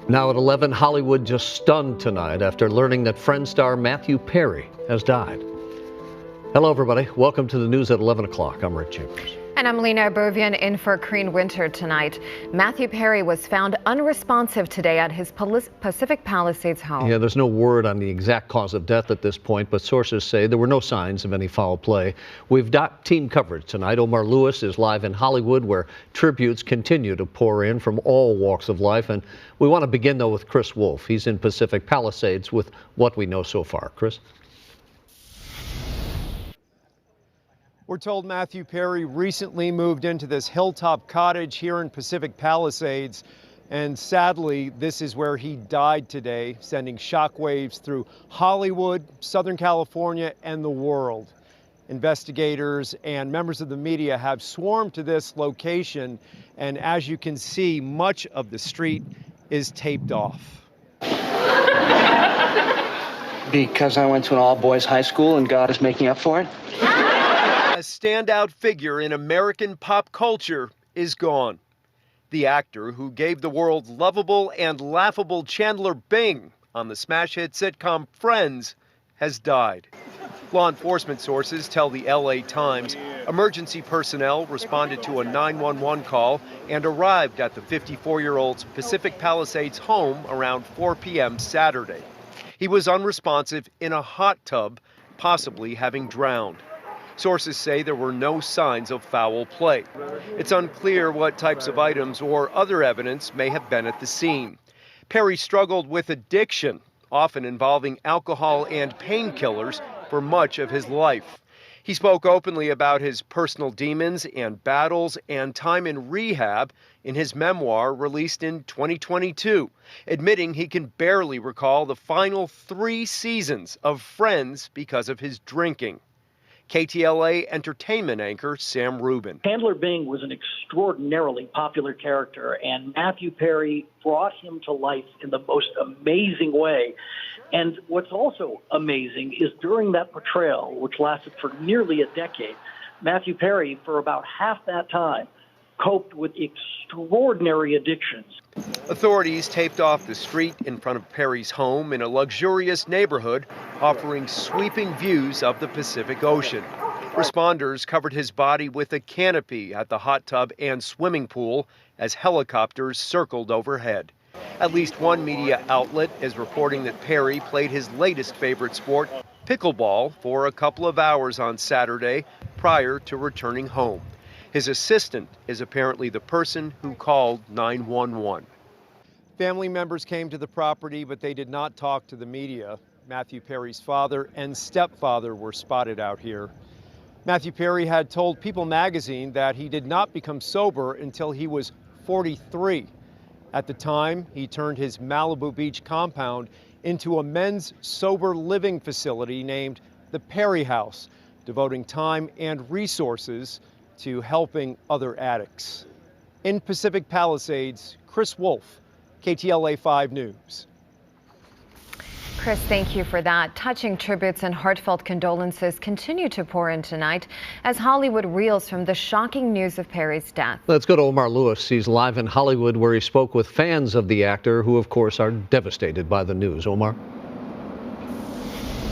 Now at 11, Hollywood just stunned tonight after learning that Friends star Matthew Perry has died. Hello, everybody. Welcome to the news at 11 o'clock. I'm Rick Chambers. And I'm Lena Bervian in for Crean Winter tonight. Matthew Perry was found unresponsive today at his Pacific Palisades home. Yeah, there's no word on the exact cause of death at this point, but sources say there were no signs of any foul play. We've got team coverage tonight. Omar Lewis is live in Hollywood, where tributes continue to pour in from all walks of life. And we want to begin, though, with Chris Wolf. He's in Pacific Palisades with what we know so far. Chris? We're told Matthew Perry recently moved into this hilltop cottage here in Pacific Palisades, and sadly, this is where he died today, sending shockwaves through Hollywood, Southern California, and the world. Investigators and members of the media have swarmed to this location, and as you can see, much of the street is taped off. Because I went to an all-boys high school and God is making up for it? A standout figure in American pop culture is gone. The actor who gave the world lovable and laughable Chandler Bing on the smash hit sitcom Friends has died. Law enforcement sources tell the LA Times emergency personnel responded to a 911 call and arrived at the 54-year-old's Pacific Palisades home around 4 p.m. Saturday. He was unresponsive in a hot tub, possibly having drowned. Sources say there were no signs of foul play. It's unclear what types of items or other evidence may have been at the scene. Perry struggled with addiction, often involving alcohol and painkillers, for much of his life. He spoke openly about his personal demons and battles and time in rehab in his memoir released in 2022, admitting he can barely recall the final 3 seasons of Friends because of his drinking. KTLA entertainment anchor Sam Rubin. Chandler Bing was an extraordinarily popular character, and Matthew Perry brought him to life in the most amazing way. And what's also amazing is during that portrayal, which lasted for nearly a decade, Matthew Perry, for about half that time, coped with extraordinary addictions. Authorities taped off the street in front of Perry's home in a luxurious neighborhood offering sweeping views of the Pacific Ocean. Responders covered his body with a canopy at the hot tub and swimming pool as helicopters circled overhead. At least one media outlet is reporting that Perry played his latest favorite sport, pickleball, for a couple of hours on Saturday prior to returning home. His assistant is apparently the person who called 911. Family members came to the property, but they did not talk to the media. Matthew Perry's father and stepfather were spotted out here. Matthew Perry had told People magazine that he did not become sober until he was 43. At the time, he turned his Malibu Beach compound into a men's sober living facility named the Perry House, devoting time and resources to helping other addicts. In Pacific Palisades, Chris Wolf, KTLA 5 News. Chris, thank you for that. Touching tributes and heartfelt condolences continue to pour in tonight as Hollywood reels from the shocking news of Perry's death. Let's go to Omar Lewis. He's live in Hollywood, where he spoke with fans of the actor who, of course, are devastated by the news. Omar?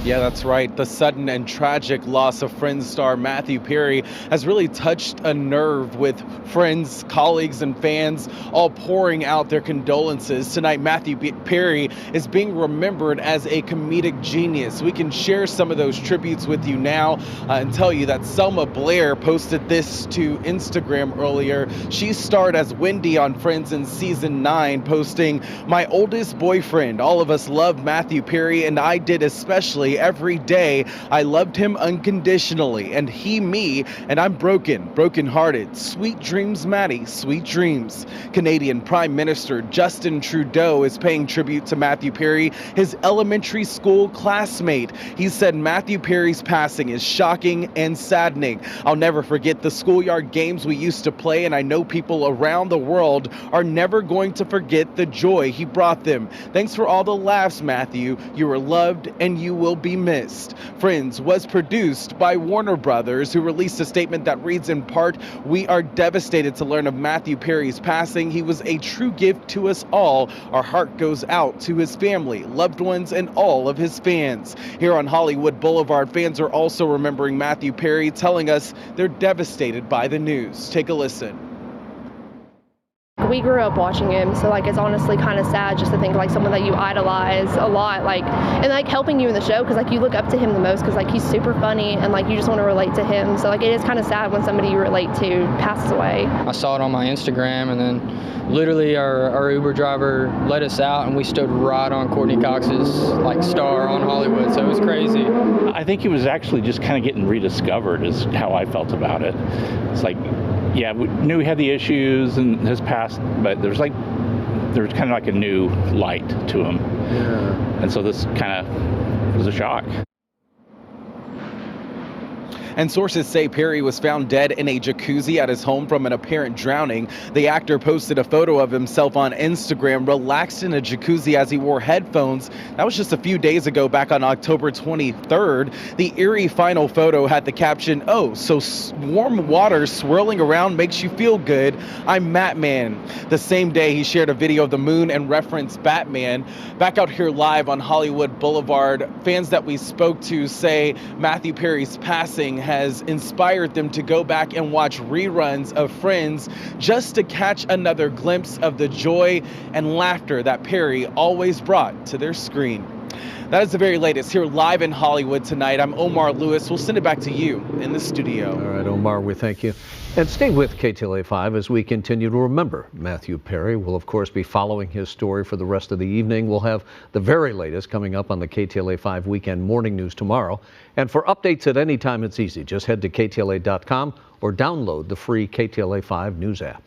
Yeah, that's right. The sudden and tragic loss of Friends star Matthew Perry has really touched a nerve, with friends, colleagues, and fans all pouring out their condolences. Tonight, Matthew Perry is being remembered as a comedic genius. We can share some of those tributes with you now and tell you that Selma Blair posted this to Instagram earlier. She starred as Wendy on Friends in season 9, posting, "My oldest boyfriend. All of us love Matthew Perry, and I did especially. Every day I loved him unconditionally, and he me, and I'm broken-hearted. Sweet dreams, Maddie, sweet dreams." Canadian Prime Minister Justin Trudeau is paying tribute to Matthew Perry, his elementary school classmate. He said Matthew Perry's passing is shocking and saddening. "I'll never forget the schoolyard games we used to play, and I know people around the world are never going to forget the joy he brought them. Thanks for all the laughs, Matthew. You were loved and you will be missed. Friends was produced by Warner Brothers, who released a statement that reads in part, "We are devastated to learn of Matthew Perry's passing. He was a true gift to us all. Our heart goes out to his family, loved ones, and all of his fans." Here on Hollywood Boulevard, fans are also remembering Matthew Perry, telling us they're devastated by the news. Take a listen. We grew up watching him, so like it's honestly kind of sad just to think like someone that you idolize a lot, like, and like helping you in the show because like you look up to him the most because like he's super funny and like you just want to relate to him. So like it is kind of sad when somebody you relate to passes away. I saw it on my Instagram, and then literally our Uber driver let us out, and we stood right on Courtney Cox's like star on Hollywood. So it was crazy. I think he was actually just kind of getting rediscovered, is how I felt about it. It's like, yeah, we knew he had the issues and his past, but there's kind of like a new light to him. Yeah. And so this kind of was a shock. And sources say Perry was found dead in a jacuzzi at his home from an apparent drowning. The actor posted a photo of himself on Instagram, relaxed in a jacuzzi as he wore headphones. That was just a few days ago, back on October 23rd. The eerie final photo had the caption, "Oh, so warm water swirling around makes you feel good. I'm Matman." The same day, he shared a video of the moon and referenced Batman. Back out here live on Hollywood Boulevard, fans that we spoke to say Matthew Perry's passing has inspired them to go back and watch reruns of Friends just to catch another glimpse of the joy and laughter that Perry always brought to their screen. That is the very latest here live in Hollywood tonight. I'm Omar Lewis. We'll send it back to you in the studio. All right, Omar, we thank you. And stay with KTLA 5 as we continue to remember Matthew Perry. We'll, of course, be following his story for the rest of the evening. We'll have the very latest coming up on the KTLA 5 Weekend Morning News tomorrow. And for updates at any time, it's easy. Just head to KTLA.com or download the free KTLA 5 News app.